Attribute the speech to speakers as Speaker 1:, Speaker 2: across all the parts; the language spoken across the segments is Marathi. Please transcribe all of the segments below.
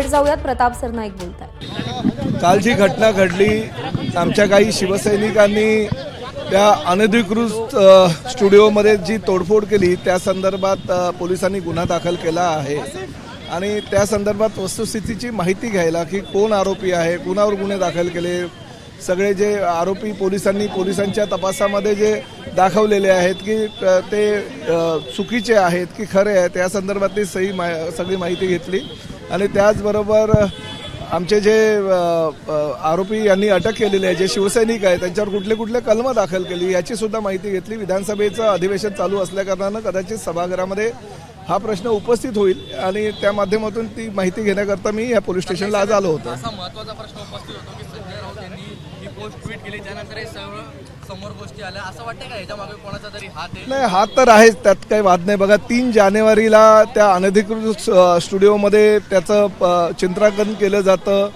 Speaker 1: थेट जाऊयात, प्रताप सरनाईक बोलतायत।
Speaker 2: काल जी घटना घडली, आमच्या काही शिवसैनिकांनी त्या अनधिकृत स्टुडिओमध्ये जी तोडफोड केली त्या संदर्भात पोलिसांनी गुन्हा दाखल केला आहे आणि त्या संदर्भात वस्तुस्थितीची माहिती घ्यायला की कोण आरोपी आहे, कुणावर गुन्हे दाखल केले, सगळे जे आरोपी पोलिसांच्या तपासामध्ये जे दाखवलेले आहेत की ते चुकीचे आहेत की खरे आहेत या संदर्भातली सगळी माहिती घेतली आणि त्याचबरोबर आमचे जे आरोपी यांनी अटक केलेले आहे, जे शिवसैनिक आहेत, त्यांच्यावर कुठले कुठले कलमं दाखल केली याची सुद्धा माहिती घेतली। विधानसभेचं अधिवेशन चालू असल्याकारणानं कदाचित सभागृहामध्ये हा प्रश्न उपस्थित होईल आणि त्या माध्यमातून ती माहिती घेण्याकरता मी या पोलीस स्टेशनला आज आलो होतो।
Speaker 3: असा महत्त्वाचा प्रश्न उपस्थित होतो की संजय राऊत यांनी ही पोस्ट ट्विट केली, त्यानंतर हे सर्व समोर गोष्टी आल्या, असं वाटतं का याच्या मागे कोणाचा तरी हात आहे?
Speaker 2: नाही, हात तर आहेच, त्यात काही वाद नाही। बघा, 3 जानेवारीला त्या अनधिकृत स्टुडिओमध्ये त्याचं चित्रांकन केलं जातं,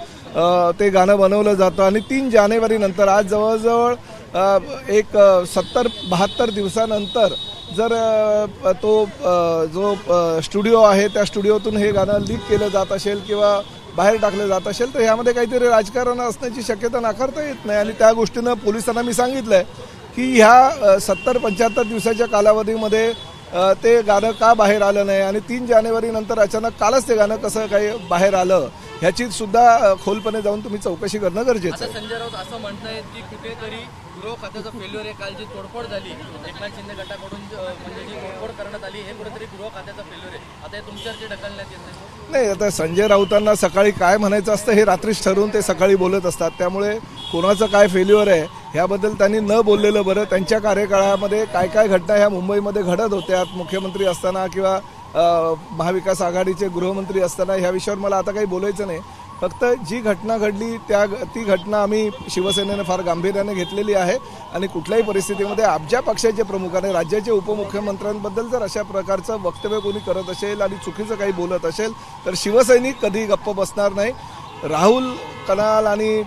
Speaker 2: ते गाणं बनवलं जातं आणि 3 जानेवारी नंतर आज जवळजवळ एक 70-72 दिवसानंतर जर तो जो स्टुडिओ आहे त्या स्टुडिओतून हे गाणं लीक केलं जात असेल किंवा बाहेर टाकलं जात असेल तर ह्यामध्ये काहीतरी राजकारण असण्याची शक्यता नाकारता येत नाही आणि त्या गोष्टीनं पोलिसांना मी सांगितलंय की ह्या 70-75 दिवसाच्या कालावधीमध्ये ते गाणं का बाहेर आलं नाही आणि 3 जानेवारी नंतर अचानक कालच ते गाणं कसं काही बाहेर आलं ह्याची सुद्धा खोलपणे जाऊन तुम्ही चौकशी करणं गरजेचं आहे।
Speaker 3: संजय राऊत असं म्हणतायत की कुठेतरी गृह खात्याचं फेल्युअर आहे, काल जी तोडफोड झाली एकनाथ शिंदे गटाकडून म्हणजे जी तोडफोड करण्यात आली हे कुठेतरी गृह खात्याचं फेल्युअर आहे, आता हे तुमच्यावरती ढकलण्यात येत
Speaker 2: नाही। आता संजय राऊतांना सकाळी काय म्हणायचं असतं हे रात्रीच ठरवून ते सकाळी बोलत असतात, त्यामुळे कोणाचं काय फेल्युअर आहे ह्याबद्दल त्यांनी न बोललेलं बरं। त्यांच्या कार्यकाळामध्ये काय काय घटना ह्या मुंबईमध्ये घडत होत्या मुख्यमंत्री असताना किंवा महाविकास आघाडीचे गृहमंत्री असताना ह्या विषयावर मला आता काही बोलायचं नाही। फक्त जी घटना घडली ती घटना आम्ही शिवसेनेने फार गांभीर्याने घेतलेली आहे आणि कुठल्याही परिस्थितीमध्ये आमच्या पक्षाचे प्रमुखाने राज्याचे उपमुख्यमंत्र्यांबद्दल जर अशा प्रकारचं वक्तव्य कोणी करत असेल आणि चुकीचं काही बोलत असेल तर शिवसैनिक कधी गप्प बसणार नाही। राहुल कनाल आणि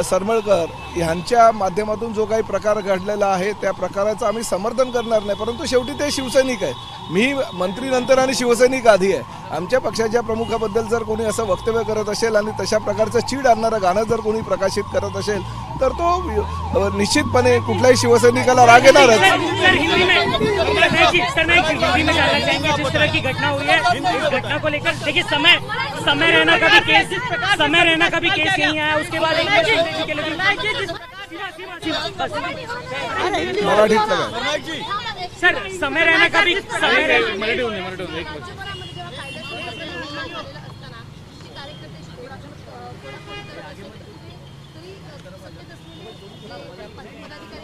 Speaker 2: सरमळकर यांच्या माध्यमातून जो काही प्रकार घडलेला आहे त्या प्रकाराचं आम्ही समर्थन करणार नाही, परंतु शेवटी ते शिवसैनिक आहे। मी मंत्रीनंतर आणि शिवसैनिक आधी आहे। आमच्या पक्षाच्या प्रमुखाबद्दल जर कोणी असं वक्तव्य करत असेल आणि तशा प्रकारचं चीड आणणारं गाणं जर कोणी प्रकाशित करत असेल तर तो निश्चितपणे कुठल्याही शिवसैनिकाला राग येणारच।
Speaker 4: घटना को लेकर देखिए समय रहना का भी केस नहीं आया, उसके बाद सर समय रहना का भी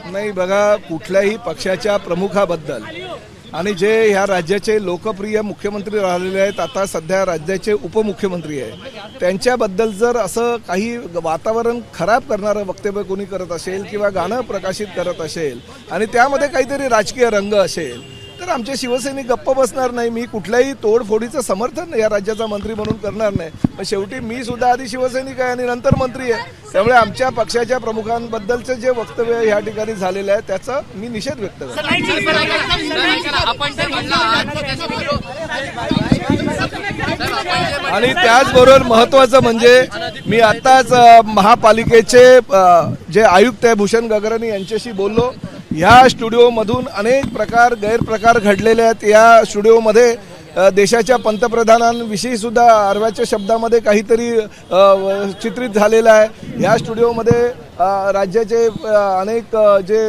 Speaker 2: नाही। बघा, कुठल्याही पक्षाच्या प्रमुखाबद्दल आणि जे ह्या राज्याचे लोकप्रिय मुख्यमंत्री राहिलेले आहेत, आता सध्या राज्याचे उपमुख्यमंत्री आहे, त्यांच्याबद्दल जर असं काही वातावरण खराब करणारं वक्तव्य कोणी करत असेल किंवा गाणं प्रकाशित करत असेल आणि त्यामध्ये काहीतरी राजकीय रंग असेल तर आमचे शिवसैनिक गप्प बसणार नाही। मी कुठल्याही तोडफोडीचं समर्थन या राज्याचा मंत्री म्हणून करणार नाही, पण शेवटी मी सुद्धा आधी शिवसैनिक आहे आणि नंतर मंत्री आहे, त्यामुळे आमच्या पक्षाच्या प्रमुखांबद्दलचं जे वक्तव्य या ठिकाणी झालेलं आहे त्याचा मी निषेध व्यक्त करतो। आणि त्याचबरोबर महत्त्वाचं म्हणजे मी आत्ताच महापालिकेचे जे आयुक्त आहे भूषण गगरानी यांच्याशी बोललो। ह्या स्टुडिओमधून अनेक गैरप्रकार घडलेले आहेत। या स्टुडिओमध्ये देशाच्या पंतप्रधानांविषयी सुद्धा आरव्याच्या शब्दामध्ये काहीतरी चित्रित झालेलं आहे। या स्टुडिओमध्ये राज्याचे अनेक जे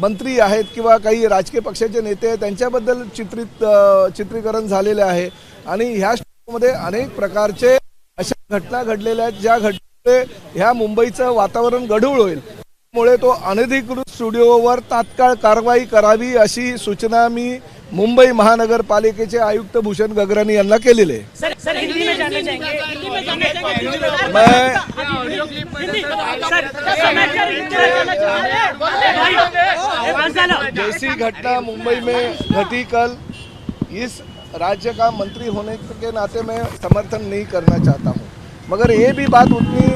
Speaker 2: मंत्री आहेत किंवा काही राजकीय पक्षाचे नेते आहेत त्यांच्याबद्दल चित्रीकरण झालेले आहे आणि ह्या स्टुडिओमध्ये अनेक प्रकारचे अशा घटना घडलेल्या आहेत ज्या घटनेमुळे ह्या मुंबईचं वातावरण गढूळ होईल, त्यामुळे तो अनधिकृत स्टुडिओवर तात्काळ कारवाई करावी अशी सूचना मी मुंबई महानगरपालिकेचे आयुक्त भूषण गगरानी यांना केलेले आहे। जैसी घटना मुंबई में घटी कल, इस राज्य का मंत्री होने के नाते मैं समर्थन नहीं करना चाहता हूँ, मगर ये भी बात उतनी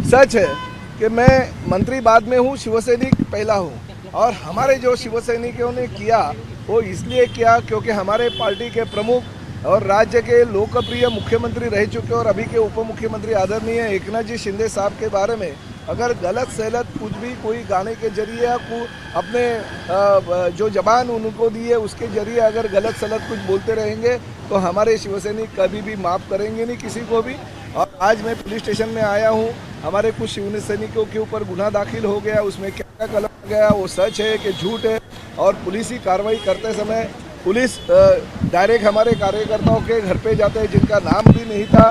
Speaker 2: सच है कि मैं मंत्री बाद में हूँ, शिवसैनिक पहला हूँ और हमारे जो शिवसैनिकों ने किया वो इसलिए किया क्योंकि हमारे पार्टी के प्रमुख और राज्य के लोकप्रिय मुख्यमंत्री रह चुके और अभी के उप मुख्यमंत्री आदरणीय एकनाथ जी शिंदे साहब के बारे में अगर गलत सलत कुछ भी कोई गाने के जरिए या अपने जो जबान उनको दी है उसके जरिए अगर गलत सलत कुछ बोलते रहेंगे तो हमारे शिवसैनिक कभी भी माफ़ करेंगे नहीं किसी को भी। और आज मैं पुलिस स्टेशन में आया हूँ, हमारे कुछ शिवसैनिकों के ऊपर गुनाह दाखिल हो गया, उसमें क्या क्या कलम गया वो सच है कि झूठ है। और पुलिस ही कार्रवाई करते समय पुलिस डायरेक्ट हमारे कार्यकर्ताओं के घर पे जाते हैं जिनका नाम भी नहीं था,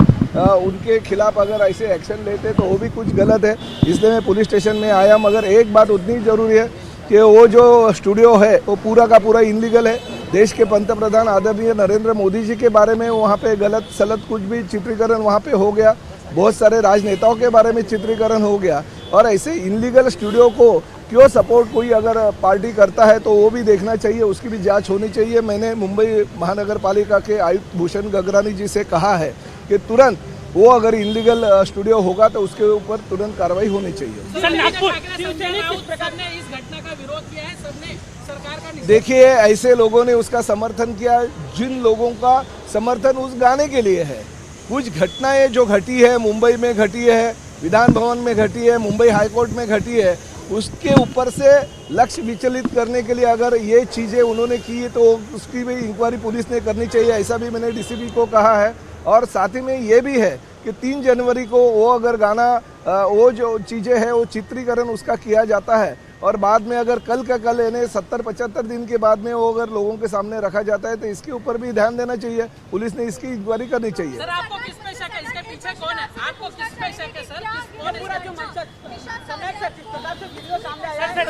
Speaker 2: उनके खिलाफ अगर ऐसे एक्शन लेते तो वो भी कुछ गलत है। इसलिए मैं पुलिस स्टेशन में आया, मगर एक बात उतनी ज़रूरी है कि वो जो स्टूडियो है वो पूरा का पूरा इनलीगल है। देश के पंतप्रधान आदरणीय नरेंद्र मोदी जी के बारे में वहाँ पे गलत सलत कुछ भी चित्रीकरण वहाँ पे हो गया, बहुत सारे राजनेताओं के बारे में चित्रीकरण हो गया। और ऐसे इनलीगल स्टूडियो को क्यों सपोर्ट कोई अगर पार्टी करता है तो वो भी देखना चाहिए, उसकी भी जांच होनी चाहिए। मैंने मुंबई महानगर पालिका के आयुक्त भूषण गगरानी जी से कहा है कि तुरंत वो अगर इनलीगल स्टूडियो होगा तो उसके ऊपर तुरंत कार्रवाई होनी चाहिए।
Speaker 4: सर, नागपुर
Speaker 5: ने इस घटना का विरोध किया है, सबने सरकार का
Speaker 2: देखिए ऐसे लोगों ने उसका समर्थन किया जिन लोगों का समर्थन उस गाने के लिए है। कुछ घटनाएं जो घटी है, मुंबई में घटी है, विधान भवन में घटी है, मुंबई हाईकोर्ट में घटी है, उसके ऊपर से लक्ष्य विचलित करने के लिए अगर ये चीज़ें उन्होंने की तो उसकी भी इंक्वायरी पुलिस ने करनी चाहिए, ऐसा भी मैंने डीसीपी को कहा है। और साथ ही में ये भी है कि 3 जनवरी को वो अगर गाना वो जो चीज़ें हैं वो चित्रीकरण उसका किया जाता है और बाद में अगर कल का कल यानी 70-75 दिन के बाद में वो अगर लोगों के सामने रखा जाता है तो इसके ऊपर भी ध्यान देना चाहिए, पुलिस ने इसकी इंक्वायरी करनी चाहिए।
Speaker 5: सर आपको किस पे शक है, इसके पीछे कौन है, आपको किस पे शक है सर, कौन है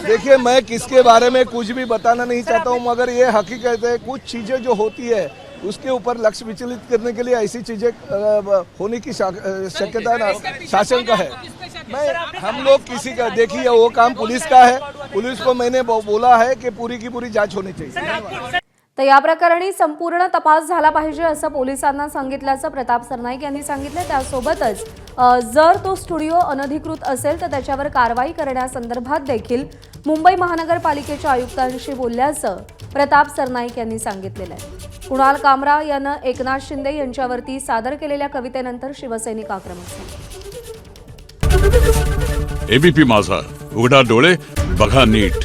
Speaker 2: देखिए मैं किसके बारे में कुछ भी बताना नहीं चाहता हूँ, मगर ये हकीकत है कुछ चीज़ें जो होती है उसके ऊपर लक्ष्य विचलित करने के लिए ऐसी चीज़ें होने की शक्यता ना शासन का है। मैं हम लोग किसी का देखिए वो काम पुलिस का है, पुलिस को मैंने बोला है कि पूरी की पूरी जांच होनी चाहिए।
Speaker 1: तर या प्रकरणी संपूर्ण तपास झाला पाहिजे असं पोलिसांना सांगितल्याचं प्रताप सरनाईक यांनी सांगितलं। त्यासोबतच जर तो स्टुडिओ अनधिकृत असेल तर त्याच्यावर कारवाई करण्यासंदर्भात देखील मुंबई महानगरपालिकेच्या आयुक्तांशी बोलल्याचं प्रताप सरनाईक यांनी सांगितलेलं आहे। कुणाल कामरा यानं एकनाथ शिंदे यांच्यावरती सादर केलेल्या कवितेनंतर शिवसैनिक आक्रमक झाले।
Speaker 6: एबीपी माझा, उघडा डोळे बघा नीट।